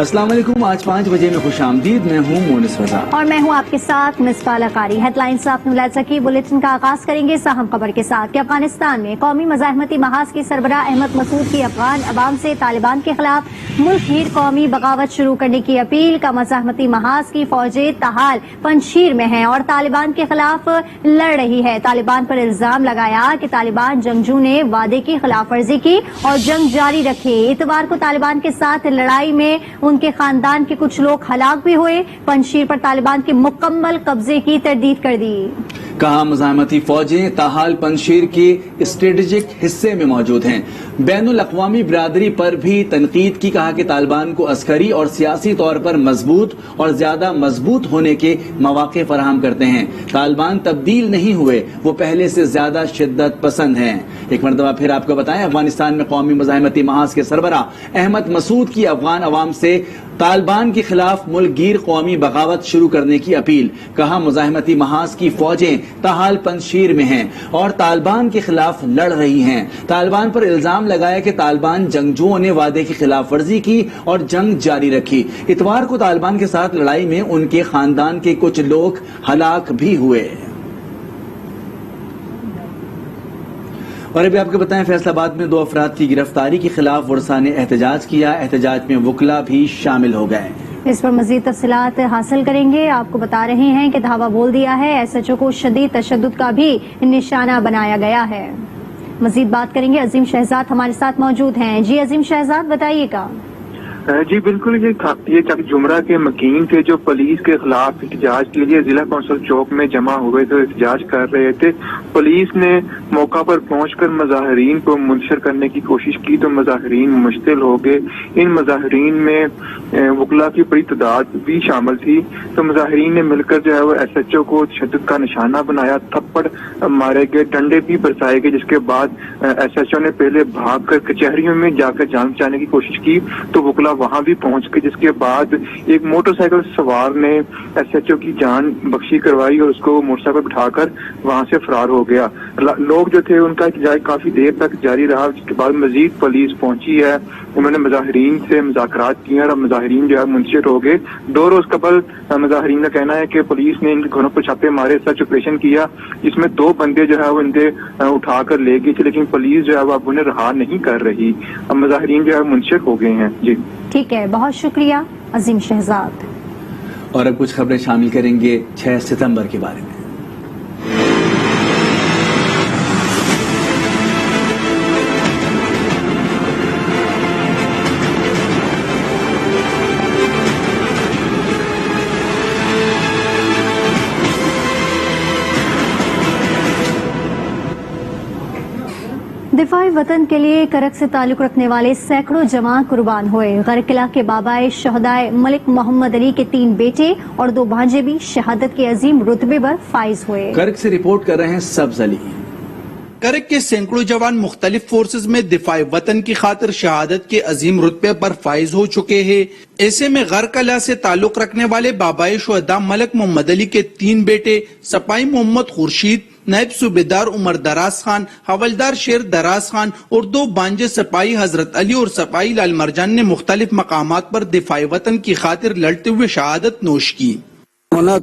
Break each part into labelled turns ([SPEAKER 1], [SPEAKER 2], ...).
[SPEAKER 1] अस्सलाम वालेकुम। आज 5 बजे में खुश आमदीद। मैं हूँ मोनिस रजा
[SPEAKER 2] और मैं हूँ आपके साथ मिसबाह कारी। हेडलाइंस आपकी बुलेटिन का आगाज करेंगे अहम खबर के साथ कि अफगानिस्तान में कौमी मज़ाहमती महाज के सरबराह अहमद मसूद की अफगान अवाम से तालिबान के खिलाफ मुल्क गीर कौमी बगावत शुरू करने की अपील का मज़ाहमती महाज की फौजें ताहाल पंजशीर में हैं और तालिबान के खिलाफ लड़ रही है। तालिबान पर इल्जाम लगाया कि तालिबान जंगजू ने वादे की खिलाफ वर्जी की और जंग जारी रखी। इतवार को तालिबान के साथ लड़ाई में उनके खानदान के कुछ लोग हलाक भी हुए। पंजशीर पर तालिबान के मुकम्मल कब्जे की तरदीद कर दी।
[SPEAKER 1] कहा मज़ाहमती फौजें ताहाल पंजशीर के स्ट्रेटेजिक हिस्से में मौजूद हैं। बैनुल अक़वामी बिरादरी पर भी तनकीद की। कहा कि तालिबान को अस्करी और सियासी तौर पर मजबूत और ज्यादा मजबूत होने के मौके फराहम करते हैं। तालिबान तब्दील नहीं हुए, वो पहले से ज्यादा शिद्दत पसंद हैं। एक मरतबा फिर आपको बताएं, अफगानिस्तान में कौमी मज़ाहमती महाज के सरबराह अहमद मसूद की अफगान अवाम से तालिबान के खिलाफ मुल्क गीर कौमी बगावत शुरू करने की अपील। कहा मज़ाहमती महाज की फौजें ताहाल पंजशीर में हैं और तालिबान के खिलाफ लड़ रही हैं। तालिबान पर इल्जाम लगाया कि तालिबान जंगजुओं ने वादे की खिलाफ वर्जी की और जंग जारी रखी। इतवार को तालिबान के साथ लड़ाई में उनके खानदान के कुछ लोग हलाक भी हुए। और अभी आपको बताएं, फैसलाबाद में 2 अफराद की गिरफ्तारी के खिलाफ वर्षा ने एहतजाज किया। एहतजाज में वकला भी शामिल हो गए।
[SPEAKER 2] इस पर मजीद तफसीलात हासिल करेंगे। आपको बता रहे हैं कि धावा बोल दिया है, SHO को शदीद तशद्दुद का भी निशाना बनाया गया है। मजीद बात करेंगे, अजीम शहजाद हमारे साथ मौजूद हैं। जी अजीम शहजाद, बताइएगा।
[SPEAKER 3] जी बिल्कुल, ये चक जुमरा के मकीन थे जो पुलिस के खिलाफ एहतजाज के लिए जिला कौंसिल चौक में जमा हुए थे, एहतजाज कर रहे थे। पुलिस ने मौका पर पहुंचकर मुजाहिरीन को मुनशर करने की कोशिश की तो मुजाहिरीन मुश्तिल हो गए। इन मुजाहिरीन में वकला की बड़ी तादाद भी शामिल थी। तो मुजाहिरीन ने मिलकर जो है वो SHO को तशद्दुद का निशाना बनाया, थप्पड़ मारे गए, डंडे भी बरसाए गए। जिसके बाद SHO ने पहले भागकर कचहरियों में जाकर जान बचाने की कोशिश की तो वकला वहां भी पहुंच गए। जिसके बाद एक मोटरसाइकिल सवार ने SHO की जान बख्शी करवाई और उसको मोटरसाइकिल बिठाकर वहां से फरार हो गया। लोग जो थे उनका एहतजाज काफी देर तक जारी रहा। जिसके बाद मजीद पुलिस पहुंची है, उन्होंने मुजाहिरीन से मुज़ाकरात किए और मुजाहिरीन जो है मुंशर हो गए। 2 रोज कबल मुजाहिरीन का कहना है कि पुलिस ने इनके घरों पर छापे मारे, सर्च ऑपरेशन किया। इसमें 2 बंदे जो है वो इनके उठाकर ले गए थे, लेकिन पुलिस जो है वो अब उन्हें रहा नहीं कर रही। अब मुजाहिरीन जो है मुंशर हो गए हैं। जी
[SPEAKER 2] ठीक है, बहुत शुक्रिया अजीम शहजाद।
[SPEAKER 1] और अब कुछ खबरें शामिल करेंगे 6 सितंबर के बारे में।
[SPEAKER 2] दिफाई वतन के लिए करक से ताल्लुक रखने वाले सैकड़ों जवान कुर्बान हुए। गरकिला के बाबाए शहदाए मलिक मोहम्मद अली के 3 बेटे और 2 भांजे भी शहादत के अजीम रुतबे पर फाइज हुए।
[SPEAKER 1] करक से रिपोर्ट कर रहे हैं सब्ज अली।
[SPEAKER 4] करक के सैकड़ों जवान मुख्तलिफ फोर्सेज में दिफाई वतन की खातिर शहादत के अजीम रुतबे पर फाइज हो चुके हैं। ऐसे में गरकला से ताल्लुक रखने वाले बाबाए शहदा मलिक मोहम्मद अली के 3 बेटे सपाई मोहम्मद खुर्शीद, नायब सूबेदार उमर दराज खान, हवलदार शेर दराज खान और 2 बांजे सपाई हजरत अली और सपाई लाल मरजान ने मुख्तलिफ मकामात पर दिफाई वतन की खातिर लड़ते हुए शहादत नोश की।
[SPEAKER 5] अल्लाह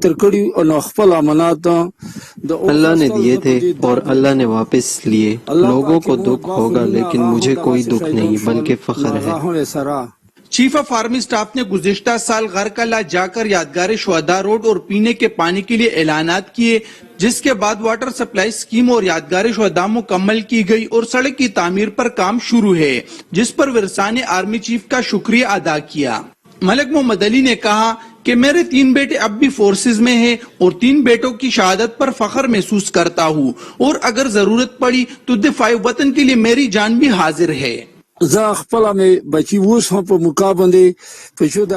[SPEAKER 5] ने दिए थे और अल्लाह ने वापस लिए। लोगों को दुख होगा लेकिन मुझे कोई दुख नहीं बल्कि फख्र है।
[SPEAKER 4] चीफ ऑफ आर्मी स्टाफ ने गुज़िश्ता साल गरकला जाकर यादगार शुहदा रोड और पीने के पानी के लिए ऐलानात किए, जिसके बाद वाटर सप्लाई स्कीम और यादगार शुहदा मुकम्मल की गई और सड़क की तामीर पर काम शुरू है, जिस पर विरसा ने आर्मी चीफ का शुक्रिया अदा किया। मलिक मोहम्मद अली ने कहा कि मेरे 3 बेटे अब भी फोर्सेज में हैं और 3 बेटों की शहादत पर फख्र महसूस करता हूँ और अगर जरूरत पड़ी तो दिफाई वतन के लिए मेरी जान भी हाजिर है।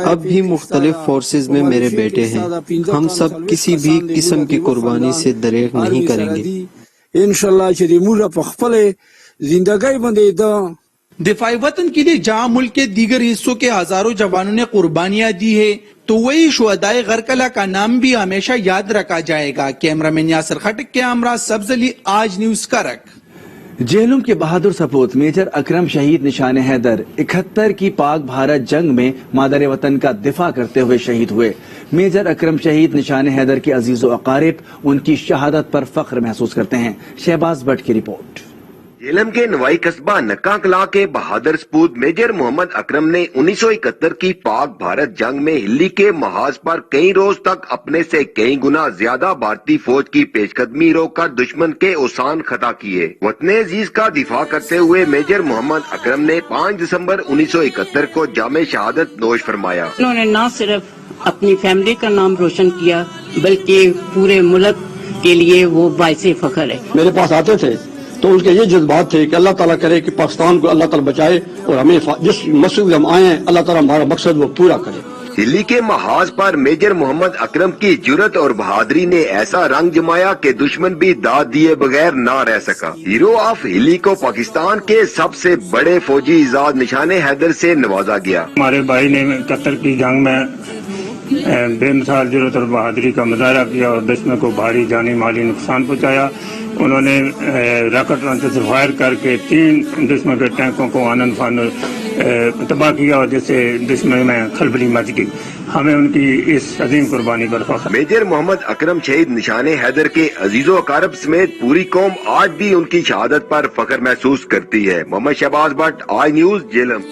[SPEAKER 5] अब भी मुख्तलिफ फोर्सेज में मेरे बेटे हैं। हम सब किसी भी किस्म की कुर्बानी से दरेक नहीं करेंगे।
[SPEAKER 4] दिफाई वतन के लिए जहाँ मुल्क के दीगर हिस्सों के हजारों जवानों ने कुर्बानियां दी है, तो वही शुहदाए गरकला का नाम भी हमेशा याद रखा जाएगा। कैमरामैन यासर खटक के हमरा सब्ज अली, आज न्यूज करक।
[SPEAKER 1] जेहलम के बहादुर सपूत मेजर अकरम शहीद निशान हैदर 71 की पाक भारत जंग में मादर वतन का दिफा करते हुए शहीद हुए। मेजर अकरम शहीद निशान हैदर के अजीज व अकारिब उनकी शहादत पर फख्र महसूस करते हैं। शहबाज भट्ट की रिपोर्ट।
[SPEAKER 6] जेहलम के नवाई कस्बा नक्का कला के बहादुर सपूत मेजर मोहम्मद अकरम ने 1971 की पाक भारत जंग में हिल्ली के महाज पर कई रोज तक अपने से कई गुना ज्यादा भारतीय फौज की पेशकदमी रोककर दुश्मन के ओसान खता किए। वतने अजीज का दिफा करते हुए मेजर मोहम्मद अकरम ने 5 दिसंबर 1971 को जामे शहादत नोश फरमाया।
[SPEAKER 7] उन्होंने न सिर्फ अपनी फैमिली का नाम रोशन किया बल्कि पूरे मुल्क के लिए वो बाइसे फख्र है।
[SPEAKER 8] मेरे पास आते थे तो उनके ये जज्बात थे कि अल्लाह ताला करे कि पाकिस्तान को अल्लाह ताला बचाए और हमें जिस मकसद में हम आए हैं अल्लाह ताला हमारा मकसद वो पूरा करे।
[SPEAKER 6] हिल्ली के महाज पर मेजर मोहम्मद अकरम की जुर्रत और बहादुरी ने ऐसा रंग जमाया कि दुश्मन भी दाद दिए बगैर ना रह सका। हीरो ऑफ हिल्ली को पाकिस्तान के सबसे बड़े फौजी इजाज निशाने हैदर से नवाजा गया।
[SPEAKER 9] हमारे भाई ने 71 की जंग में बेमिसाल जुर्रत और बहादुरी का मुजाहरा किया और दुश्मन को भारी जानी माली नुकसान पहुंचाया। उन्होंने रॉकेट लॉन्चर से फायर करके 3 दुश्मन के टैंकों को आनन फानन तबाह किया और जिससे दुश्मन में खलबली मच गई। हमें उनकी इस अजीम कुर्बानी पर फख्र।
[SPEAKER 6] मेजर मोहम्मद अकरम शहीद निशाने हैदर के अजीजों अकारब समेत पूरी कौम आज भी उनकी शहादत पर फख्र महसूस करती है। मोहम्मद शहबाज भट्ट, आज न्यूज, जेहलम।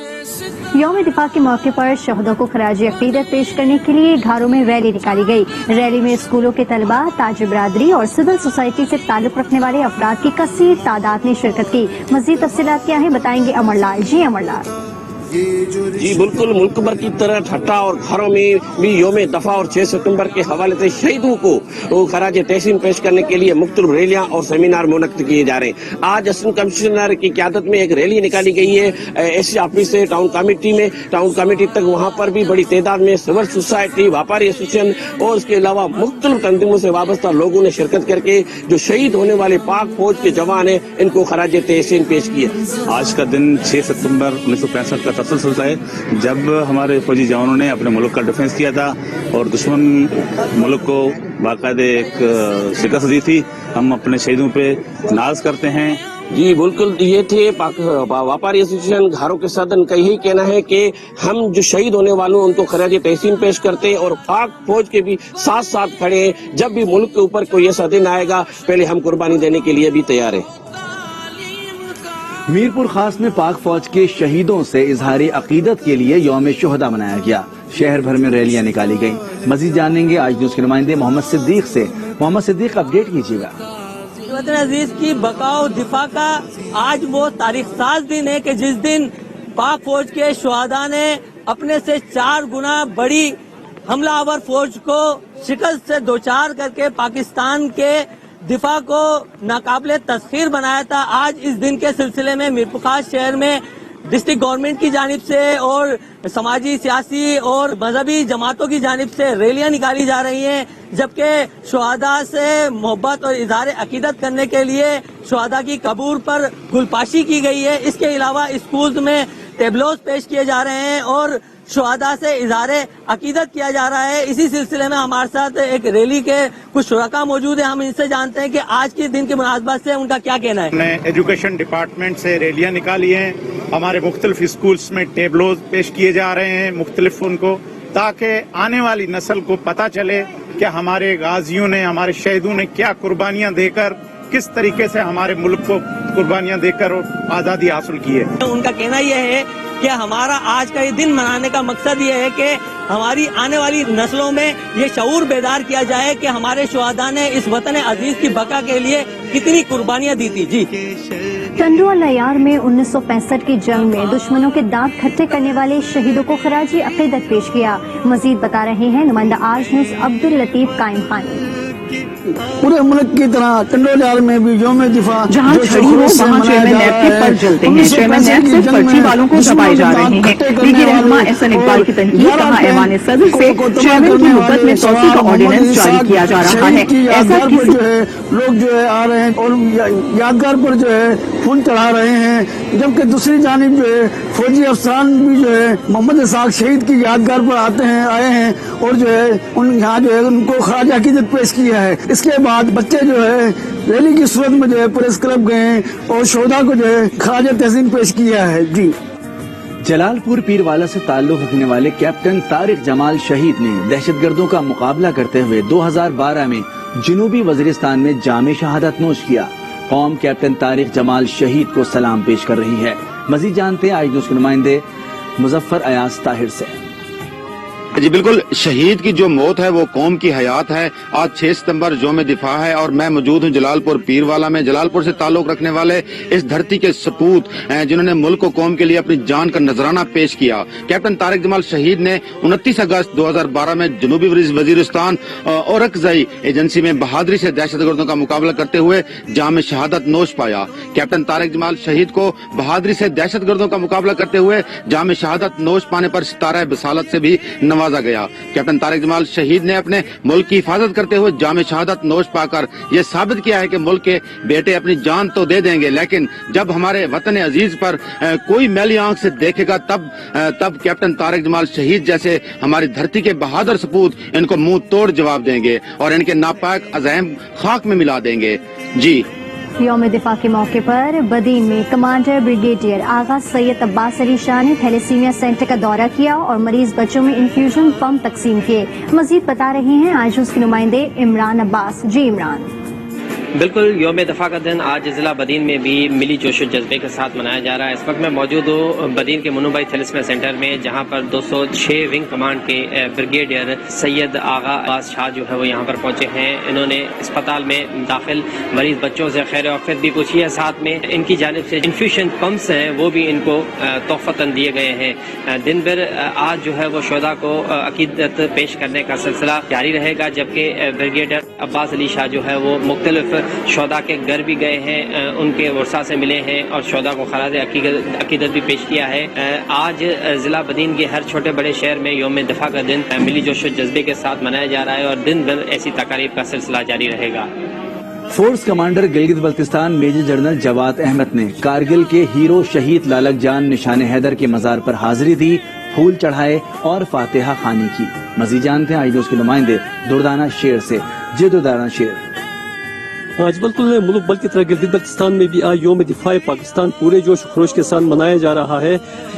[SPEAKER 2] यौम दिफा के मौके पर शहीदों को खराज अकीदत पेश करने के लिए घरों में रैली निकाली गई। रैली में स्कूलों के तलबा, ताज बिरादरी और सिविल सोसाइटी से ताल्लुक रखने वाले अफराद की कसीर तादाद ने शिरकत की। मजीद तफसीलात क्या है बताएंगे अमरलाल। जी अमरलाल।
[SPEAKER 10] जी बिल्कुल, मुल्क भर की तरह ठट्टा और घरों में भी यौम दफा और 6 सितंबर के हवाले से शहीदों को खराज तहसीन पेश करने के लिए मुख्तलिफ रैलियां और सेमिनार मुनक्किद किए जा रहे हैं। आज असिस्टेंट कमिश्नर की क़यादत में एक रैली निकाली गई है एससी ऑफिस से टाउन कमेटी तक। वहां पर भी बड़ी तादाद में सिविल सोसाइटी, व्यापारी एसोसिएशन और इसके अलावा मुख्तलिफ तंजीमों से वाबस्ता लोगों ने शिरकत करके जो शहीद होने वाले पाक फौज के जवान हैं इनको खराज तहसीन पेश किया।
[SPEAKER 11] आज का दिन 6 सितंबर 1965 का तसलसल है जब हमारे फौजी जवानों ने अपने मुल्क का डिफेंस किया था और दुश्मन मुल्क को बाकायदे एक शिकस्त दी थी। हम अपने शहीदों पे नाज करते हैं।
[SPEAKER 10] जी बिल्कुल, ये थे व्यापारी एसोसिएशन घरों के सदन का यही कहना है कि हम जो शहीद होने वालों उनको खराज तहसीन पेश करते हैं और पाक फौज के भी साथ साथ खड़े हैं। जब भी मुल्क के ऊपर कोई ऐसा दिन आएगा पहले हम कुर्बानी देने के लिए भी तैयार हैं।
[SPEAKER 1] मीरपुर खास में पाक फौज के शहीदों से इजहार अकीदत के लिए यौम शुहदा मनाया गया। शहर भर में रैलियां निकाली गईं। मजीद जानेंगे आज न्यूज के नुमाइंदे मोहम्मद सिद्दीक से। मोहम्मद सिद्दीक, अपडेट कीजिएगा।
[SPEAKER 12] वतन अजीज की बकाओ दिफा का आज वो तारीख साज दिन है कि जिस दिन पाक फौज के शुहदा ने अपने से 4 गुना बड़ी हमलावर फौज को शिकस्त से दोचार करके पाकिस्तान के दिफा को नाकाबिले तस्खीर बनाया था। आज इस दिन के सिलसिले में मीरपुर खास शहर में डिस्ट्रिक्ट गवर्नमेंट की जानिब से और समाजी, सियासी और मजहबी जमातों की जानिब से रैलियां निकाली जा रही हैं, जबकि शुहदा से मोहब्बत और इजहार अकीदत करने के लिए शुहदा की कब्र पर गुलपाशी की गई है। इसके अलावा स्कूल में टेबलोज पेश किए जा रहे हैं और शुहदा से इजहार अकीदत किया जा रहा है। इसी सिलसिले में हमारे साथ एक रैली के कुछ शुरका मौजूद है। हम इनसे जानते हैं कि आज के दिन के मुनासबत से उनका क्या कहना है।
[SPEAKER 9] हमने एजुकेशन डिपार्टमेंट से रैलियां निकाली हैं। हमारे मुख्तलिफ स्कूल्स में टेबलोज पेश किए जा रहे हैं मुख्तलिफ उनको, ताकि आने वाली नस्ल को पता चले कि हमारे गाजियों ने, हमारे शहीदों ने क्या कुर्बानियां देकर, किस तरीके से हमारे मुल्क को कुर्बानियां देकर आज़ादी हासिल की है।
[SPEAKER 12] उनका कहना यह है कि हमारा आज का ये दिन मनाने का मकसद ये है कि हमारी आने वाली नस्लों में ये शऊर बेदार किया जाए कि हमारे शुहदा ने इस वतन अजीज की बका के लिए कितनी कुर्बानियां दी थी। जी
[SPEAKER 2] टंडू और लयार में 1965 की जंग में दुश्मनों के दांत खट्टे करने वाले शहीदों को खराजी अकीदत पेश किया। मजीद बता रहे हैं नुमाइंदा आज न्यूज अब्दुल लतीफ कायम खान।
[SPEAKER 8] पूरे मुल्क की तरह टंडोलियार में भी यौम दिफा
[SPEAKER 7] जहाँ छड़ी हो वहाँ चेयरमैन नैब के पर चलते हैं। चेयरमैन नैब से पर्ची वालों को दबाए जा रहे हैं। लीगी रहनुमा एहसन इकबाल की तनकीद, कहा ऐवान सदर से चेयरमैन की मुद्दत में तोसी का ऑर्डिनेंस जारी किया जा रहा है। ऐसा किसी
[SPEAKER 8] लोग जो है आ रहे हैं और यादगार पर जो है फूल चढ़ा रहे हैं, जबकि दूसरी जानिब जो है फौजी अफसरान भी जो है मोहम्मद इसाक शहीद की यादगार पर आए हैं और जो है यहाँ जो है उनको खराज अकीदत पेश किया है। اس کے بعد بچے جو ہے ریلی کی صورت میں جو ہے پریس کلب گئے اور شہدا کو جو ہے خراج تحسین پیش کیا ہے. جی
[SPEAKER 1] جلال پور پیروالا سے تعلق رکھنے والے کیپٹن طارق جمال شہید نے دہشت گردوں کا مقابلہ کرتے ہوئے 2012 میں جنوبی وزیرستان میں جام شہادت نوش کیا. قوم کیپٹن طارق جمال شہید کو سلام پیش کر رہی ہے. مزید جانتے ہیں آج نیوز کے نمائندے مظفر ایاز طاہر سے.
[SPEAKER 13] جی بالکل، شہید کی جو موت ہے وہ قوم کی حیات ہے. آج 6 ستمبر یوم دفاع ہے اور میں موجود ہوں جلال پور پیروالا میں. جلال پور سے تعلق رکھنے والے اس دھرتی کے سپوت جنہوں نے ملک و قوم کے لیے اپنی جان کا نذرانہ پیش کیا. کیپٹن طارق جمال شہید نے 29 اگست 2012 میں جنوبی وزیرستان اورکزئی ایجنسی میں بہادری سے دہشت گردوں کا مقابلہ کرتے ہوئے جام شہادت نوش پایا. کیپٹن طارق جمال شہید کو بہادری سے دہشت گردوں کا مقابلہ کرتے ہوئے جام شہادت نوش پانے پر ستارہ بصالت سے بھی نوازا گیا. کیپٹن طارق جمال شہید نے اپنے ملک کی حفاظت کرتے ہوئے جام شہادت نوش پا کر یہ ثابت کیا ہے کہ ملک کے بیٹے اپنی جان تو دے دیں گے لیکن جب ہمارے وطن عزیز پر کوئی میلی آنکھ سے دیکھے گا تب کیپٹن طارق جمال شہید جیسے ہماری دھرتی کے بہادر سپوت ان کو منہ توڑ جواب دیں گے اور ان کے ناپاک عزائم خاک میں ملا دیں گے. جی
[SPEAKER 2] یوم دفاع کے موقع پر بدین میں کمانڈر بریگیڈیئر آغا سید عباس علی شاہ نے تھیلیسیمیا سینٹر کا دورہ کیا اور مریض بچوں میں انفیوژن پمپ تقسیم کیے. مزید بتا رہے ہیں آج اس کے نمائندے عمران عباس. جی عمران.
[SPEAKER 14] بالکل، یوم دفاع کا دن آج ضلع بدین میں بھی ملی جوش و جذبے کے ساتھ منایا جا رہا ہے. اس وقت میں موجود ہوں بدین کے منو بھائی تھیلیسیمیا سینٹر میں جہاں پر 206 ونگ کمانڈ کے بریگیڈیئر سید آغا عباس شاہ جو ہے وہ یہاں پر پہنچے ہیں. انہوں نے اسپتال میں داخل مریض بچوں سے خیر وفات بھی پوچھی ہے. ساتھ میں ان کی جانب سے انفیوژن پمپس ہیں وہ بھی ان کو تحفتاً دیے گئے ہیں. دن بھر آج جو ہے وہ شہداء کو عقیدت پیش کرنے کا سلسلہ جاری رہے گا جبکہ بریگیڈیئر عباس علی شاہ جو ہے وہ مختلف شہداء کے گھر بھی گئے ہیں، ان کے ورثاء سے ملے ہیں اور شہداء کو خراج عقیدت بھی پیش کیا ہے. آج ضلع بدین کے ہر چھوٹے بڑے شہر میں یوم دفاع کا دن ملی جوش و جذبے کے ساتھ منایا جا رہا ہے اور دن بھر ایسی تقاریب کا سلسلہ جاری رہے گا.
[SPEAKER 1] Force commander Gilgit Baltistan major general Jawad Ahmed نے کارگل کے ہیرو شہید لالک جان نشان حیدر کے مزار پر حاضری دی، پھول چڑھائے اور فاتحہ خوانی کی. مزید جانتے ہیں آج نیوز کے نمائندے دردانہ شیر سے. جی دردانہ شیر.
[SPEAKER 15] آج بالکل ملک بلکہ طرح گلگت بلتستان میں بھی آج یوم دفاع پاکستان پورے جوش و خروش کے ساتھ منایا جا رہا ہے.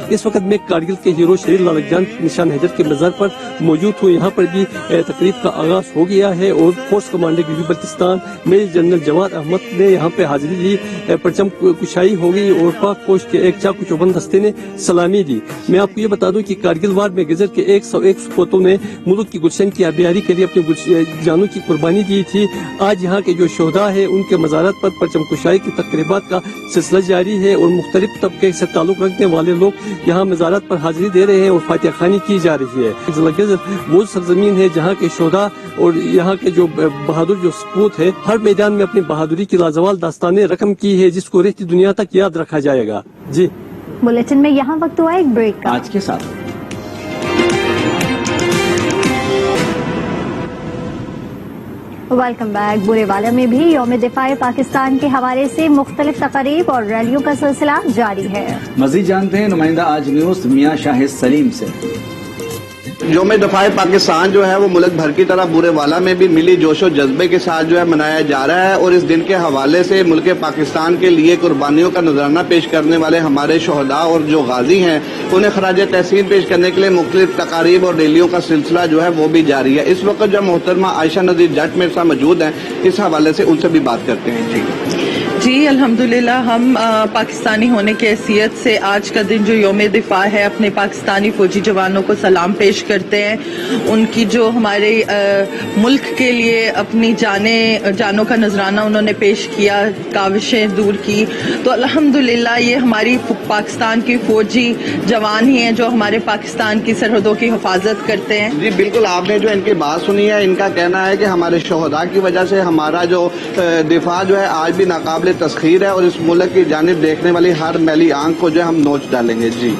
[SPEAKER 15] اس وقت میں کارگل کے ہیرو شہید لالک جان نشان حیدر کے مزار پر موجود ہوں. یہاں پر بھی تقریب کا آغاز ہو گیا ہے اور force commander Gilgit Baltistan major general Jawad Ahmed نے یہاں پہ حاضری دی. پرچم کشائی ہو گئی اور پاک فوج کے ایک چاق چوبند دستے نے سلامی دی. میں آپ کو یہ بتا دوں کہ کارگل وار میں گزر کے 101 سپوتوں نے ملک کی گلشن کی آبیاری کے لیے اپنی جانوں کی قربانی دی تھی. آج یہاں کے جو شہداء ہے ان کے مزارات پر پرچم کشائی کی تقریبات کا سلسلہ جاری ہے اور مختلف طبقے سے تعلق رکھنے والے لوگ یہاں مزارات پر حاضری دے رہے ہیں اور فاتحہ خوانی کی جا رہی ہے. ضلع گزر وہ سرزمین ہے جہاں کے شہداء اور یہاں کے جو بہادر جو سپوت ہے ہر میدان میں اپنی بہادری کی لازوال داستانیں رقم کی ہے جس کو رہتی دنیا تک یاد رکھا جائے گا. جی
[SPEAKER 2] بلیٹن میں یہاں وقت ہوا ایک بریک کا.
[SPEAKER 1] آج کے ساتھ
[SPEAKER 2] ویلکم بیک. برے والا میں بھی یوم دفاع پاکستان کے حوالے سے مختلف تقاریب اور ریلیوں کا سلسلہ جاری ہے.
[SPEAKER 1] مزید جانتے ہیں نمائندہ آج نیوز میاں شاہد سلیم سے.
[SPEAKER 16] یوم دفاع پاکستان جو ہے وہ ملک بھر کی طرح برے والا میں بھی ملی جوش و جذبے کے ساتھ جو ہے منایا جا رہا ہے اور اس دن کے حوالے سے ملک پاکستان کے لیے قربانیوں کا نذرانہ پیش کرنے والے ہمارے شہداء اور جو غازی ہیں انہیں خراج تحسین پیش کرنے کے لیے مختلف تقاریب اور ریلیوں کا سلسلہ جو ہے وہ بھی جاری ہے. اس وقت جو محترمہ عائشہ نذیر جٹ میرے ساتھ موجود ہیں اس حوالے سے ان سے بھی بات کرتے ہیں.
[SPEAKER 7] جی الحمدللہ ہم پاکستانی ہونے کی حیثیت سے آج کا دن جو یوم دفاع ہے اپنے پاکستانی فوجی جوانوں کو سلام پیش کرتے ہیں. ان کی جو ہمارے ملک کے لیے اپنی جانوں کا نذرانہ انہوں نے پیش کیا، کاوشیں دور کی، تو الحمدللہ یہ ہماری پاکستان کی فوجی جوان ہی ہیں جو ہمارے پاکستان کی سرحدوں کی حفاظت کرتے ہیں.
[SPEAKER 16] جی بالکل، آپ نے جو ان کی بات سنی ہے، ان کا کہنا ہے کہ ہمارے شہداء کی وجہ سے ہمارا جو دفاع جو ہے آج بھی ناقابل تسخیر ہے اور اس ملک کی جانب دیکھنے والی ہر میلی آنکھ کو جو ہے ہم نوچ ڈالیں گے. جی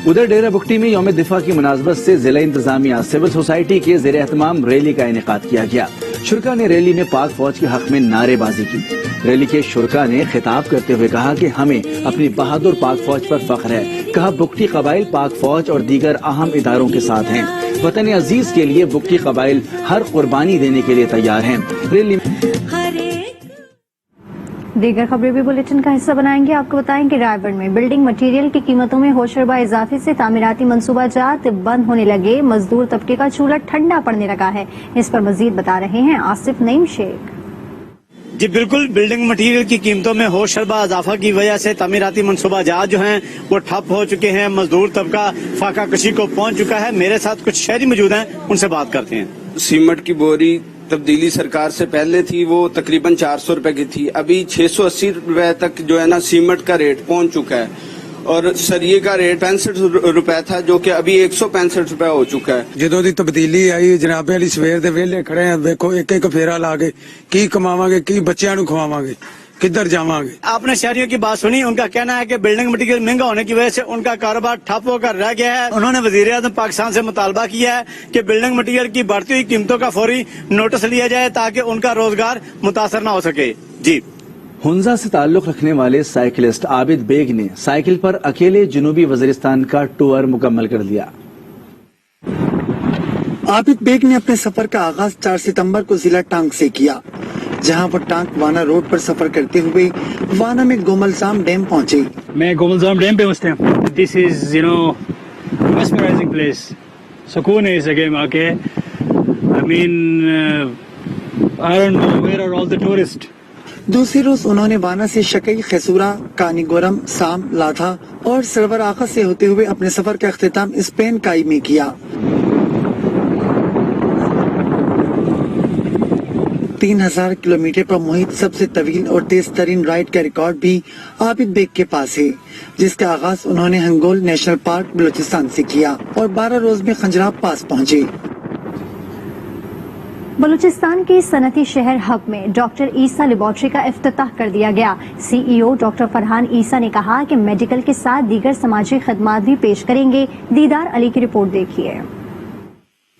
[SPEAKER 1] ادھر ڈیرہ بگٹی میں یوم دفاع کی مناسبت سے ضلع انتظامیہ سول سوسائٹی کے زیر اہتمام ریلی کا انعقاد کیا گیا. शुरा ने रैली में पाक फौज के हक में नारेबाजी की। रैली के शुरा ने खिताब करते हुए कहा कि हमें अपनी बहादुर पाक फौज पर फख्र है। कहा बुगटी कबाइल पाक फौज और दीगर अहम इदारों के साथ हैं। वतन अजीज के लिए बुगटी कबाइल हर कुर्बानी देने के लिए तैयार हैं। रैली
[SPEAKER 2] दीगर खबरें भी बुलेटिन का हिस्सा बनाएंगे। आपको बताएंगे रायगढ़ में बिल्डिंग मटेरियल की कीमतों में होशरबा इजाफे से तामीराती मंसूबाजात बंद होने लगे। मजदूर तबके का चूल्हा ठंडा पड़ने लगा है। इस पर मजीद बता रहे हैं आसिफ नईम शेख।
[SPEAKER 17] जी बिल्कुल, बिल्डिंग मटेरियल की कीमतों में होशरबा इजाफा की वजह से तामीराती मंसूबाजात जो हैं वो ठप हो चुके हैं। मजदूर तबका फाका कशी को पहुंच चुका है। मेरे साथ कुछ शहरी मौजूद हैं, उनसे बात करते हैं।
[SPEAKER 18] सीमेंट की बोरी तब्दीली सरकार से पहले थी, वो तकरीबन 400 रुपए की थी। अभी 680 रुपए तक जो है ना सीमेंट का रेट पहुंच चुका है और सरिये का रेट 65 रुपए था जो कि अभी 165 रुपए हो चुका है।
[SPEAKER 8] ਜਦੋਂ ਦੀ ਤਬਦੀਲੀ ਆਈ ਜਨਾਬੇ ਵਾਲੀ ਸਵੇਰ ਦੇ ਵਿਹਲੇ ਖੜੇ ਆ। ਵੇਖੋ ਇੱਕ ਇੱਕ ਫੇਰਾ ਲਾ ਕੇ ਕੀ ਕਮਾਵਾਂਗੇ, ਕੀ ਬੱਚਿਆਂ ਨੂੰ ਖਵਾਵਾਂਗੇ, किधर जावांगे।
[SPEAKER 17] आपने शहरियों की बात सुनी, उनका कहना है कि बिल्डिंग मटेरियल महंगा होने की वजह से उनका कारोबार ठप होकर रह गया है। उन्होंने वजीर आज़म पाकिस्तान से मुतालबा किया है कि बिल्डिंग मटेरियल की बढ़ती हुई कीमतों का फौरी नोटिस लिया जाए ताकि उनका रोजगार मुतासर न हो सके। जी
[SPEAKER 1] हुंजा से ताल्लुक रखने वाले साइकिलिस्ट आबिद बेग ने साइकिल पर अकेले जनूबी वजीरिस्तान का टूर मुकम्मल कर लिया।
[SPEAKER 19] आबिद बेग ने अपने सफर का आगाज 4 सितंबर को जिला टांग से किया, जहां वो टांग वाना रोड पर सफर करते हुए वाना में गोमलजाम डैम पहुंचे।
[SPEAKER 20] मैं गोमलजाम डैम पे उस time this is mesmerising place. सुकून है इस जगह में आके। I mean I don't know where are all the tourist.
[SPEAKER 19] दूसरे रोज उन्होंने वाना से शकई, खसूरा, कानीगोरम, साम, लाथा और सरवर आखा से होते हुए अपने सफर का अख्तिताम स्पेन काई में किया। 3000 किलोमीटर पर मुहित सबसे तवील और तेज तरीन राइड का रिकॉर्ड भी आबिद बेग के पास है, जिसका आगाज उन्होंने हंगोल नेशनल पार्क बलूचिस्तान से किया और 12 रोज में खंजराब पास पहुंचे।
[SPEAKER 2] बलूचिस्तान के सनती शहर हब में डॉक्टर ईसा लेबोरेटरी का इफ्तिताह कर दिया गया। CEO डॉक्टर फरहान ईसा ने कहा कि मेडिकल के साथ दीगर समाजी खदमात भी पेश करेंगे। दीदार अली की रिपोर्ट देखिए।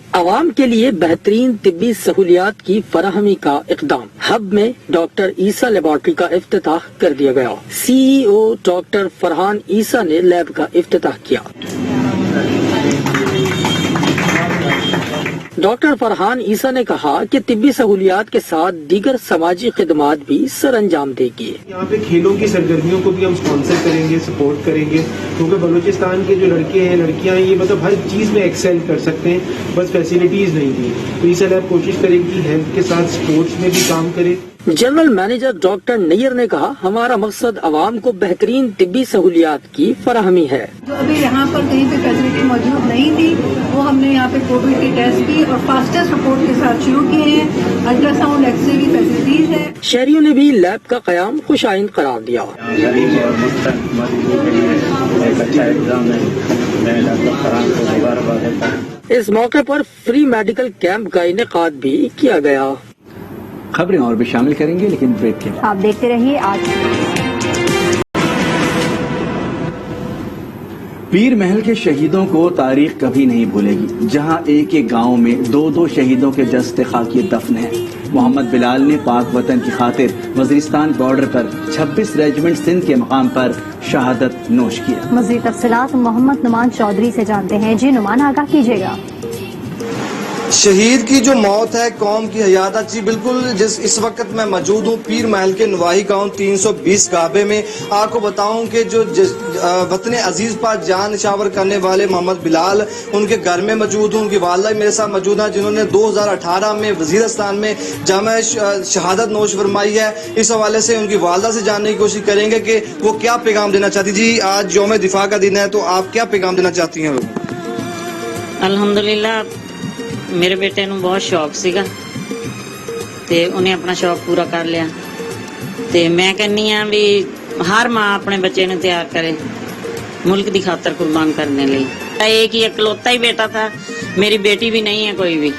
[SPEAKER 21] आवाम के लिए बेहतरीन तिब्बी सहूलियात की फराहमी का इक़दाम। हब में डॉक्टर ईसा लेबोरेटरी का इफ्तिताह कर दिया गया। CEO डॉक्टर फरहान ईसा ने लैब का इफ्तिताह किया। डॉक्टर फरहान ईसा ने कहा कि तिब्बी सहूलियात के साथ दीगर समाजी खिदमात भी सर अंजाम देगी।
[SPEAKER 22] यहाँ पे खेलों की सरगर्मियों को भी हम स्पॉन्सर करेंगे, सपोर्ट करेंगे, क्योंकि बलूचिस्तान के जो लड़के हैं, लड़कियां हैं, ये मतलब हर चीज में एक्सेल कर सकते हैं, बस फैसिलिटीज नहीं थी। तो इस लैब कोशिश करेगी हेल्थ के साथ स्पोर्ट्स में भी काम करे।
[SPEAKER 21] जनरल मैनेजर डॉक्टर नैयर ने कहा, हमारा मकसद आवाम को बेहतरीन तिब्बी सहूलियात की फराहमी है।
[SPEAKER 23] जो अभी यहाँ पर कहीं पे फैसिलिटी मौजूद नहीं थी, वो हमने यहाँ पे कोविड के टेस्ट की और फास्टेस्ट रिपोर्ट के साथ शुरू किए हैं। अल्ट्रासाउंड, एक्सरे की फैसिलिटीज है।
[SPEAKER 21] शहरियों ने भी लैब का कयाम खुशाइन करार दिया। इस मौके पर फ्री मेडिकल कैंप का इनेकाद भी किया गया।
[SPEAKER 1] खबरें और भी शामिल करेंगे, लेकिन ब्रेक के बाद।
[SPEAKER 2] आप देखते रहिए आज।
[SPEAKER 1] पीर महल के शहीदों को तारीख कभी नहीं भूलेगी। जहां एक एक गांव में 2-2 शहीदों के जस्ते खाकी दफन है। मोहम्मद बिलाल ने पाक वतन की खातिर वजीरिस्तान बॉर्डर पर 26 रेजिमेंट सिंध के मकाम पर शहादत नोश किया।
[SPEAKER 2] मज़ीद तफसीलात मोहम्मद नुमान चौधरी से जानते हैं। जी नुमान, आगाह कीजिएगा।
[SPEAKER 24] शहीद की जो मौत है कौम की हयात। जी बिल्कुल, इस वक्त मैं मौजूद हूँ पीर महल के नवाही गांव 320 गाबे में। आपको बताऊं कि जो वतन अजीज पर जान निछावर करने वाले मोहम्मद बिलाल, उनके घर में मौजूद हूँ। उनकी वालदा मेरे साथ मौजूद है, जिन्होंने 2018 में वजीरिस्तान में जामा शहादत नोश फरमाई है। इस हवाले से उनकी वालदा से जानने की कोशिश करेंगे कि वो क्या पैगाम देना चाहती। जी आज यौम दिफा का दिन है, तो आप क्या पैगाम देना चाहती हैं?
[SPEAKER 25] अल्हम्दुलिल्लाह, मेरे बेटे ਨੂੰ ਬਹੁਤ ਸ਼ੌਕ ਸੀਗਾ ਤੇ ਉਹਨੇ ਆਪਣਾ ਸ਼ੌਕ ਪੂਰਾ ਕਰ ਲਿਆ। ਤੇ ਮੈਂ ਕਹਿੰਨੀ ਆ ਵੀ ਹਰ ਮਾਂ ਆਪਣੇ ਬੱਚੇ ਨੂੰ ਤਿਆਰ करे मुल्क की खातर कुर्बान करने ਲਈ। एक ही इकलौता ही बेटा था, मेरी बेटी भी नहीं है कोई भी,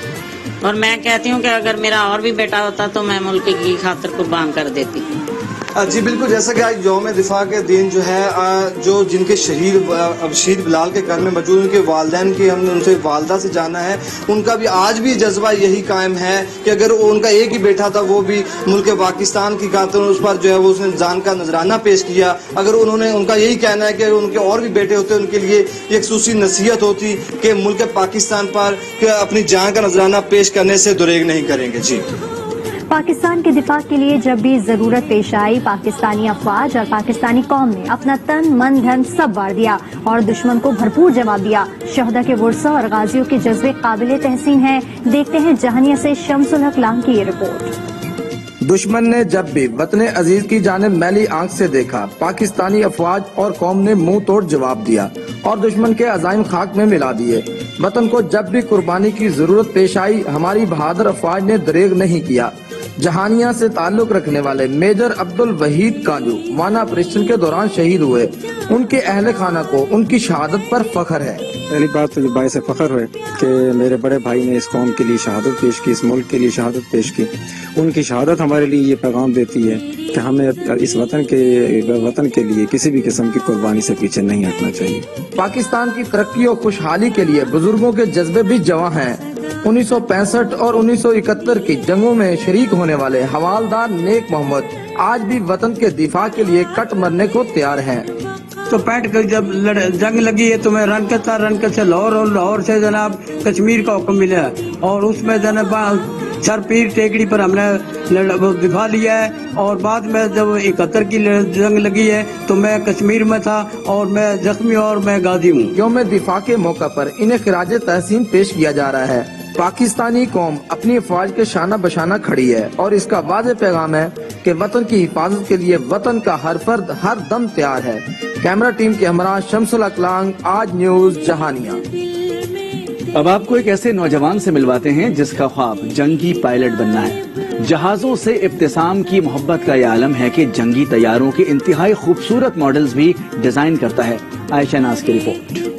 [SPEAKER 25] और मैं कहती हूँ कि अगर मेरा और भी बेटा होता तो मैं मुल्क की खातर कुर्बान कर देती।
[SPEAKER 24] जी बिल्कुल, जैसा कि आज यौम दिफा के दिन जो है जो जिनके शहीद बिलाल के घर में मौजूद उनके वालिदैन की हमने उनसे वालदा से जाना है, उनका भी आज भी जज्बा यही कायम है कि अगर उनका एक ही बेटा था वो भी मुल्क पाकिस्तान की खातिर उस पर जो है वो उसने जान का नजराना पेश किया। अगर उनका यही कहना है कि अगर उनके और भी बेटे होते उनके लिए एक खुसूसी नसीहत होती कि मुल्क पाकिस्तान पर अपनी जान का नजराना पेश करने से दुरेग नहीं करेंगे। जी,
[SPEAKER 2] पाकिस्तान के दिफा के लिए जब भी जरूरत पेश आई, पाकिस्तानी अफवाज और पाकिस्तानी कौम ने अपना तन मन धन सब वार दिया और दुश्मन को भरपूर जवाब दिया। शहदा के वर्सा और गाजियों के जज्बे काबिले तहसीन हैं। देखते हैं जहानिया से शमसुल हक लांग की ये रिपोर्ट।
[SPEAKER 3] दुश्मन ने जब भी वतन अजीज की जानिब मैली आंख से देखा, पाकिस्तानी अफवाज और कौम ने मुंह तोड़ जवाब दिया और दुश्मन के अज़ाइम खाक में मिला दिए। वतन को जब भी कुर्बानी की जरूरत पेश आई, हमारी बहादुर अफवाज ने दरेग नहीं किया। जहानिया से ताल्लुक रखने वाले मेजर अब्दुल वहीद कांजू वाना ऑपरेशन के दौरान शहीद हुए। उनके अहले खाना को उनकी शहादत पर फख्र है।
[SPEAKER 4] पहली बात तो बाइस फख्र है कि मेरे बड़े भाई ने इस कौम के लिए शहादत पेश की, इस मुल्क के लिए शहादत पेश की। उनकी शहादत हमारे लिए ये पैगाम देती है कि हमें इस वतन के लिए किसी भी किस्म की कुर्बानी से पीछे नहीं हटना चाहिए।
[SPEAKER 3] पाकिस्तान की तरक्की और खुशहाली के लिए बुजुर्गों के जज्बे भी जवां हैं। 1965 और 1971 की जंगों में शरीक होने वाले हवालदार नेक मोहम्मद आज भी वतन के दिफा के लिए कट मरने को तैयार हैं।
[SPEAKER 5] तो 65 जब जंग लगी है तो मैं रनकत से लाहौर और लाहौर से जनाब कश्मीर का हुक्म मिला है और उसमें जनाब सरपीर टेकड़ी पर हमने दिफा लिया है। और बाद में जब 71 की जंग लगी है तो मैं कश्मीर में था और मैं जख्मी और मैं गाजी हूँ।
[SPEAKER 3] यौम दिफा के मौका पर इन्हें खिराज तहसीन पेश किया जा रहा है। पाकिस्तानी कौम अपनी अफवाज के शाना बशाना खड़ी है और इसका वाज़ेह पैगाम है कि वतन की हिफाजत के लिए वतन का हर फर्द हर दम तैयार है। कैमरा टीम के हमरा शमसुल हक लांग, आज न्यूज, जहानिया।
[SPEAKER 1] अब आपको एक ऐसे नौजवान से मिलवाते हैं जिसका ख्वाब जंगी पायलट बनना है। जहाजों से इब्तिसाम की मोहब्बत का यह आलम है कि जंगी तैयारों के इंतहाई खूबसूरत मॉडल्स भी डिजाइन करता है। आयशा नाज की रिपोर्ट।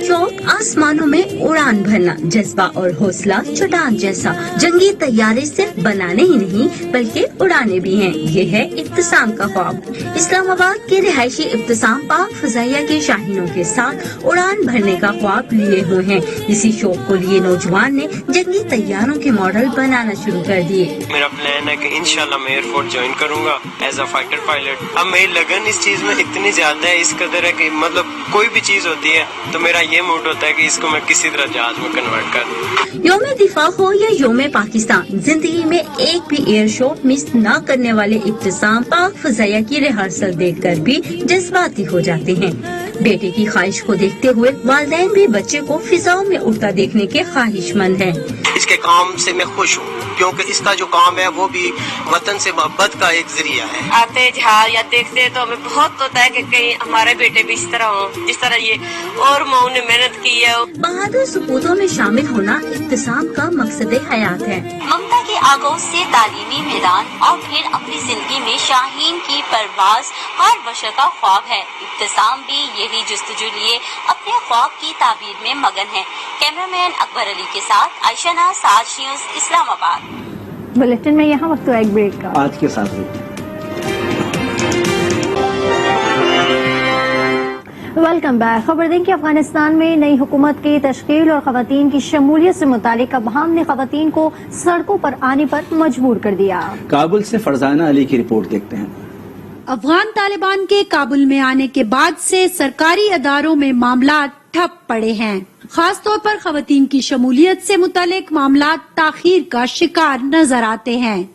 [SPEAKER 6] शौक आसमानों में उड़ान भरना, जज्बा और हौसला चट्टान जैसा। जंगी तैयारे सिर्फ बनाने ही नहीं बल्कि उड़ाने भी हैं। ये है इब्तिसाम का ख्वाब। इस्लामाबाद के रिहायशी इब्तिसाम पाक फजाइया के शाहीनों के साथ उड़ान भरने का ख्वाब लिए हुए हैं। इसी शौक को लिए नौजवान ने जंगी तैयारों के मॉडल बनाना शुरू कर दिए।
[SPEAKER 14] मेरा प्लान है कि इंशाल्लाह मैं एयरफोर्स ज्वाइन करूंगा एज अ फाइटर पायलट। अब मेरी लगन इस चीज में इतनी ज्यादा है, इस कदर है कि मतलब कोई भी चीज होती है तो मेरा ये मूड होता है कि इसको मैं किसी तरह जहाज में कन्वर्ट कर दूं।
[SPEAKER 6] यौम दिफा हो या यौम पाकिस्तान, जिंदगी में एक भी एयर शो मिस न करने वाले इब्तिसाम पाक फजाइया की रिहर्सल देखकर भी जज्बाती हो जाते हैं। बेटे की ख्वाहिश को देखते हुए वालिदैन भी बच्चे को फिजाओं में उड़ता देखने के ख्वाहिशमंद हैं।
[SPEAKER 14] इसके काम से मैं खुश हूँ क्योंकि इसका जो काम है वो भी वतन से मोहब्बत का एक जरिया है।
[SPEAKER 11] आते जहाज या देखते तो हमें बहुत होता है कि कहीं हमारे बेटे भी इस तरह हो जिस तरह ये और माँ ने मेहनत की है।
[SPEAKER 6] बहादुर सपूतों में शामिल होना इब्तिसाम का मकसद हयात है।
[SPEAKER 26] ममता के आगोश से तालीमी मैदान और फिर अपनी जिंदगी में शाहीन की परवाज हर बशर का ख्वाब है। इब्तिसाम भी यही जुस्तजू लिए अपने ख्वाब की ताबीर में मगन है। कैमरामैन अकबर अली के साथ आयशा नाज, आज न्यूज़, इस्लामाबाद।
[SPEAKER 2] बुलेटिन में यहाँ वक्त एक ब्रेक का।
[SPEAKER 1] आज के साथ
[SPEAKER 2] वेलकम बैक। खबर दें कि अफगानिस्तान में नई हुकूमत की तश्कील और खवातीन की शमूलियत से मुतालिक अवाम ने खवातीन को सड़कों पर आने पर मजबूर कर दिया।
[SPEAKER 1] काबुल से फरजाना अली की रिपोर्ट देखते हैं।
[SPEAKER 27] अफगान तालिबान के काबुल में आने के बाद से सरकारी अदारों में मामला ठप पड़े हैं। खास तौर पर खवातीन की शमूलियत से मुतालिक मामला ताखीर का शिकार नजर आते हैं।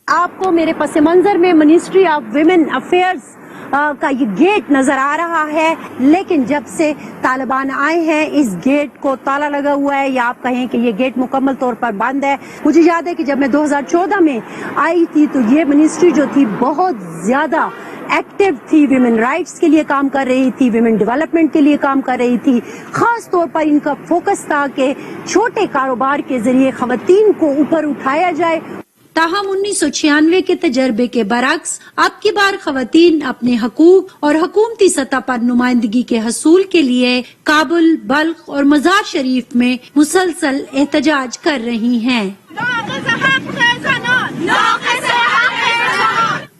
[SPEAKER 27] आपको मेरे पस मंजर में मिनिस्ट्री ऑफ विमेन अफेयर्स का ये गेट नजर आ रहा है, लेकिन जब से तालिबान आए हैं इस गेट को ताला लगा हुआ है या आप कहें कि ये गेट मुकम्मल तौर पर बंद है। मुझे याद है कि जब मैं 2014 में आई थी तो ये मिनिस्ट्री जो थी बहुत ज्यादा एक्टिव थी, विमेन राइट्स के लिए काम कर रही थी, विमेन डेवलपमेंट के लिए काम कर रही थी। खास तौर पर इनका फोकस था कि छोटे कारोबार के जरिए खवातीन को ऊपर उठाया जाए। ताहम 1996 के तजर्बे के बरक्स अब की बार खवातीन अपने हकूक और हुकूमती सतह पर नुमाइंदगी के हसूल के लिए काबुल, बल्ख और मजार शरीफ में मुसलसल एहतजाज कर रही हैं।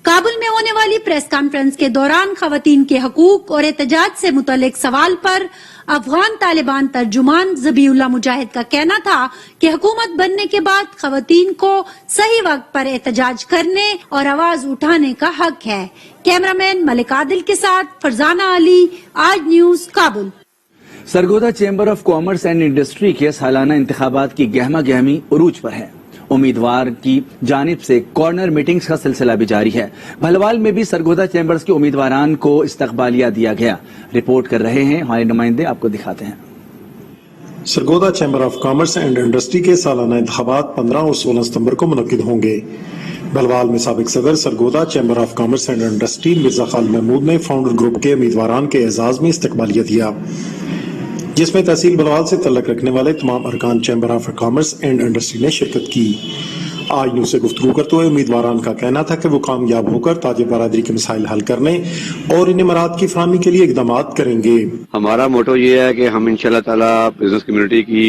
[SPEAKER 27] काबुल में होने वाली प्रेस कॉन्फ्रेंस के दौरान खवातीन के हकूक और एहतजाज से मुतल्लिक सवाल पर अफगान तालिबान तर्जुमान ज़बीउल्लाह मुजाहिद का कहना था कि हुकूमत बनने के बाद खवातीन को सही वक्त पर एहतजाज करने और आवाज उठाने का हक है। कैमरामैन मलिक आदिल के साथ फरजाना अली, आज news, Kabul.
[SPEAKER 1] Sargodha chamber of commerce and industry के सालाना इंतखाबात की गहमा गहमी उरूज पर है। उम्मीदवार की जानिब से कॉर्नर मीटिंग्स का सिलसिला भी जारी है। भलवाल में भी सरगोदा चैम्बर्स के उम्मीदवारान को इस्तकबालिया दिया गया। रिपोर्ट कर रहे हैं हमारे नुमाइंदे, आपको दिखाते हैं।
[SPEAKER 7] Sargodha chamber of commerce and industry के सालाना इंतखाबात 15 और 16 सितंबर को मुनक्किद होंगे। भलवाल में साबिक सदर Sargodha chamber of commerce and industry Mirza Khalid Mahmood ने फाउंडर ग्रुप के उम्मीदवारान के एजाज में इस्तकबालिया दिया, जिसमें तहसील भलवाल से तल्लक रखने वाले तमाम अरकान chamber of commerce and industry ने शिरकत की। आज न्यूज़ से गुफ्तगू करते हुए उम्मीदवारान का कहना था कि वो कामयाब होकर ताजिर बरादरी के मसाइल हल करने और इन इमारात की फराहमी के लिए इकदाम करेंगे। हमारा मोटो ये है कि हम इंशाल्लाह ताला बिजनेस कम्युनिटी की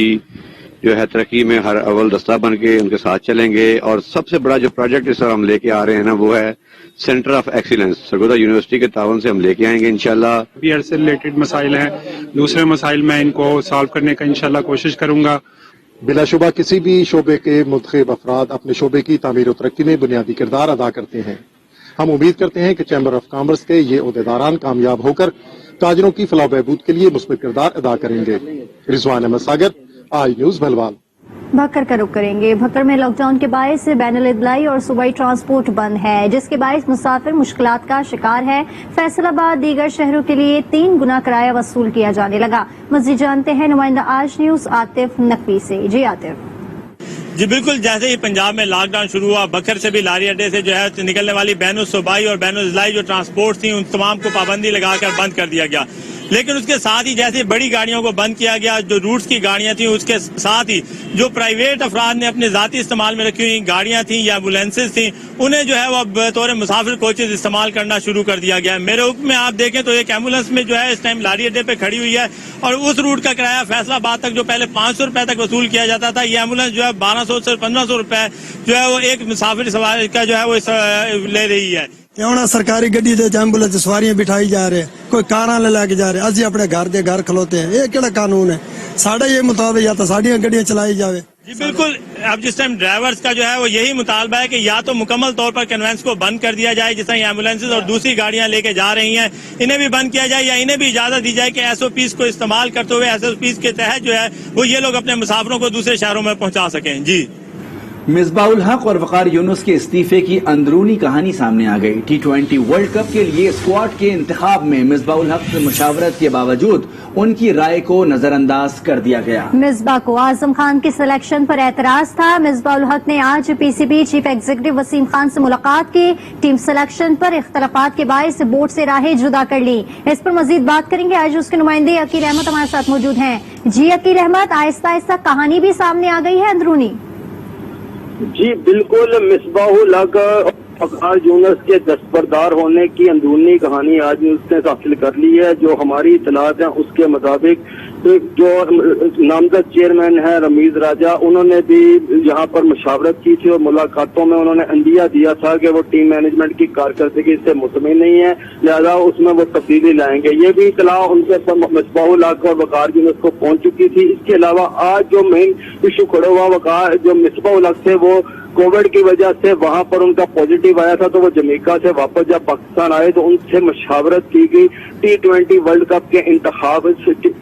[SPEAKER 7] जो है तरक्की में हर अव्वल दस्ता बन के उनके साथ चलेंगे। और सबसे बड़ा जो प्रोजेक्ट इस तरह हम लेके आ रहे हैं ना, वो है centre of excellence. Sargodha university के तावन से हम लेके आएंगे इंशाल्लाह।
[SPEAKER 9] बीआर से रिलेटेड मसाइल हैं, दूसरे मसाइल मैं इनको सॉल्व करने का इंशाल्लाह कोशिश करूंगा।
[SPEAKER 7] बिलाशुबा किसी भी शोबे के मुंतखब अफराद अपने शोबे की तामीर और तरक्की में बुनियादी किरदार अदा करते हैं। हम उम्मीद करते हैं कि चैम्बर ऑफ कॉमर्स के ये ओहदेदारान कामयाब होकर ताजरों की फलाह बहबूद के लिए मुस्बित किरदार अदा करेंगे। रिजवान अहमद सागर, आज न्यूज भलवाल।
[SPEAKER 2] भक्कर का रुख करेंगे। भक्कर में लॉकडाउन के बायस बैनुल इदलाई और सूबाई ट्रांसपोर्ट बंद है, जिसके बायस मुसाफिर मुश्किलात का शिकार है। फैसलाबाद दीगर शहरों के लिए 3 गुना किराया वसूल किया जाने लगा। मज़ीद जानते हैं नुमाइंदा आज न्यूज आतिफ नकवी से। जी आतिफ।
[SPEAKER 10] जी बिल्कुल, जैसे ही पंजाब में लॉकडाउन शुरू हुआ, बकर से भी लारी अड्डे से जो है निकलने वाली बैनुल सूबाई और बैनुल इदलाई जो ट्रांसपोर्ट थी, उन तमाम को पाबंदी लगाकर बंद कर दिया गया। लेकिन उसके साथ ही जैसे बड़ी गाड़ियों को बंद किया गया, जो रूट्स की गाड़ियां थी, उसके साथ ही जो प्राइवेट अफराद ने अपने जाती इस्तेमाल में रखी हुई गाड़ियां थी या एम्बुलेंसेज थी, उन्हें जो है वो बतौर मुसाफिर कोचेज इस्तेमाल करना शुरू कर दिया गया है। मेरे हुक्म में आप देखें तो एक एम्बुलेंस में जो है इस टाइम लारी अड्डे पे खड़ी हुई है और उस रूट का किराया फैसलाबाद तक जो पहले 500 रुपए तक वसूल किया जाता था, ये एम्बुलेंस जो है 1200 से 1500 रुपए जो है वो एक मुसाफिर सवारी का जो है वो ले रही है।
[SPEAKER 8] क्यों सरकारी गड्डी दे एम्बुलेंस सवारियां बिठाई जा रहे हैं, कोई कारां लेके जा रहे हैं, असी अपने घर दे घर खलोते हैं। ये केड़ा कानून है? साढ़े ये मुताबिक या तो साड़ियां गड्डियां चलाई जावे।
[SPEAKER 10] जी बिल्कुल, अब जिस टाइम ड्राइवर्स का जो है वो यही मुतालबा है कि या तो मुकम्मल तौर पर कन्वेंस को बंद कर दिया जाए, जिस तरह एम्बुलेंसेज और दूसरी गाड़ियां लेके जा रही हैं, इन्हें भी बंद किया जाए, या इन्हें भी इजाजत दी जाए कि एसओपीज को इस्तेमाल करते हुए एसओपीज के तहत जो है वो ये लोग अपने मुसाफिरों को दूसरे शहरों में पहुंचा सकें। जी
[SPEAKER 1] मिसबाउल हक और वकार यूनुस के इस्तीफे की अंदरूनी कहानी सामने आ गई। T20 वर्ल्ड कप के लिए स्क्वाड के इंतखाब में मिसबाउल हक से मुशावरत के बावजूद उनकी राय को नजरअंदाज कर दिया गया।
[SPEAKER 2] मिसबा को आजम खान की सिलेक्शन पर एतराज था। मिसबाउल हक ने आज PCB chief executive Wasim Khan से मुलाकात की। टीम सिलेक्शन पर इख्तलाफात के बायस बोर्ड से राहें जुदा कर ली। इस पर मजीद बात करेंगे, आज उसके नुमाइंदे अकील अहमद हमारे साथ मौजूद हैं। जी अकील अहमद, आहिस्ता आहिस्ता कहानी भी सामने आ गई है अंदरूनी।
[SPEAKER 12] जी बिल्कुल, मिसबाहुल हक वकार यूनुस के दस्तबरदार होने की अंदरूनी कहानी आज उसने हासिल कर ली है। जो हमारी इतलात है उसके मुताबिक जो नामजद चेयरमैन है रमीज राजा, उन्होंने भी यहाँ पर मुशावरत की थी और मुलाकातों में उन्होंने अंदिया दिया था कि वो टीम मैनेजमेंट की कारकर्दगी से मुतमिन नहीं है, लिहाजा उसमें वो तब्दीली लाएंगे। ये भी इतला उनके मिसबाहुल हक और वकार यूनुस को पहुंच चुकी थी। इसके अलावा आज जो मेन इशू खड़ा हुआ, वकार जो मिसबाहुल हक थे वो कोविड की वजह से वहां पर उनका पॉजिटिव आया था, तो वो जमैका से वापस जब पाकिस्तान आए तो उनसे मशावरत की गई T20 वर्ल्ड कप के इंतखाब,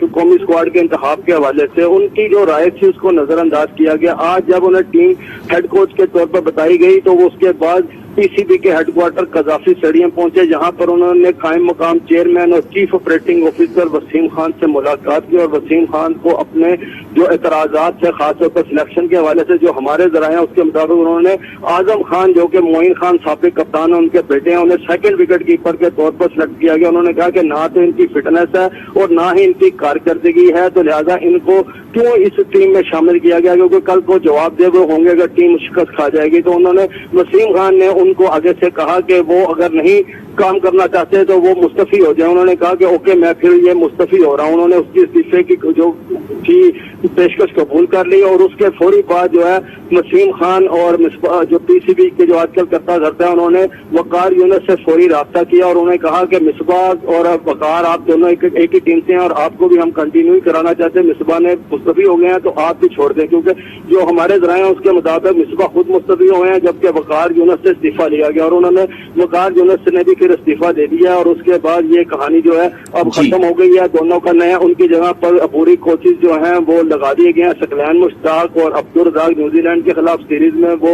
[SPEAKER 12] कौमी स्क्वाड के इंतखाब के हवाले से। उनकी जो राय थी उसको नजरअंदाज किया गया। आज जब उन्हें टीम हेड कोच के तौर पर बताई गई तो वो उसके बाद पीसीबी के हेडक्वार्टर कजाफी स्टेडियम पहुंचे, जहां पर उन्होंने कायम मकाम चेयरमैन और chief operating officer Wasim Khan से मुलाकात की और वसीम खान को अपने जो एतराजात थे, खासतौर पर सिलेक्शन के हवाले से जो हमारे जराए हैं उसके मुताबिक उन्होंने आजम खान जो कि मोइन खान साबिक कप्तान है, उनके बेटे हैं, उन्हें सेकंड विकेट कीपर के तौर पर सिलेक्ट किया गया। उन्होंने कहा कि ना तो इनकी फिटनेस है और ना ही इनकी कारकर्दगी है, तो लिहाजा इनको क्यों इस टीम में शामिल किया गया, क्योंकि कल को जवाब दे वो होंगे अगर टीम शिकस्त खा जाएगी। तो उन्होंने वसीम खान ने उनको आगे से कहा कि वो अगर नहीं काम करना चाहते हैं तो वो मुस्तफी हो जाए। उन्होंने कहा कि ओके मैं फिर ये मुस्तफी हो रहा हूँ। उन्होंने उसकी इस्तीफे की जो थी पेशकश कबूल कर ली और उसके फौरी बाद जो है वसीम खान और मिसबाह जो पीसीबी के जो आजकल करता धरता है उन्होंने वकार यूनुस से फौरी राब्ता किया और उन्होंने कहा कि मिसबाह और वकार आप दोनों एक ही टीम से हैं और आपको भी हम कंटिन्यू कराना चाहते हैं। मिसबाह ने मुस्तफी हो गए हैं तो आप भी छोड़ दें, क्योंकि जो हमारे जराए हैं उसके मुताबिक मिसबाह खुद मुस्तफी हो गए हैं जबकि वकार यूनुस से इस्तीफा लिया गया और उन्होंने वकार यूनुस ने भी फिर इस्तीफा दे दिया और उसके बाद ये कहानी जो है अब खत्म हो गई है। दोनों का नया उनकी जगह पर पूरी कोचेज जो हैं वो लगा दिए गए हैं। सकलैन मुश्ताक और अब्दुल रज़ाक न्यूजीलैंड के खिलाफ सीरीज में वो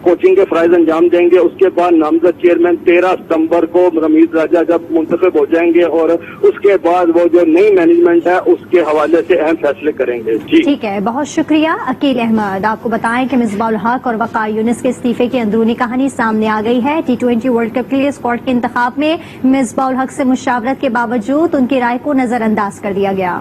[SPEAKER 12] कोचिंग के फराइज अंजाम देंगे। उसके बाद नामजद चेयरमैन 13 सितंबर को रमीज राजा जब मुंतखब हो जाएंगे और उसके बाद वो जो नई मैनेजमेंट है उसके हवाले से अहम फैसले करेंगे। जी
[SPEAKER 2] ठीक है, बहुत शुक्रिया अकील अहमद। आपको बताएं कि मिसबाह हक और वकार यूनुस के इस्तीफे की अंदरूनी कहानी सामने आ गई है। T20 वर्ल्ड कप के लिए स्क्वाड के इंतखाब में मिसबाह हक से मुशावरत के बावजूद उनकी राय को नजरअंदाज कर दिया गया।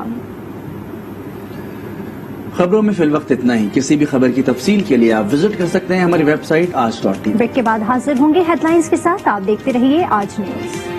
[SPEAKER 1] खबरों में फिल वक्त इतना ही। किसी भी खबर की तफसील के लिए आप विजिट कर सकते हैं हमारी वेबसाइट आज.tv।
[SPEAKER 2] ब्रेक के बाद हाजिर होंगे हेडलाइंस के साथ। आप देखते रहिए आज न्यूज।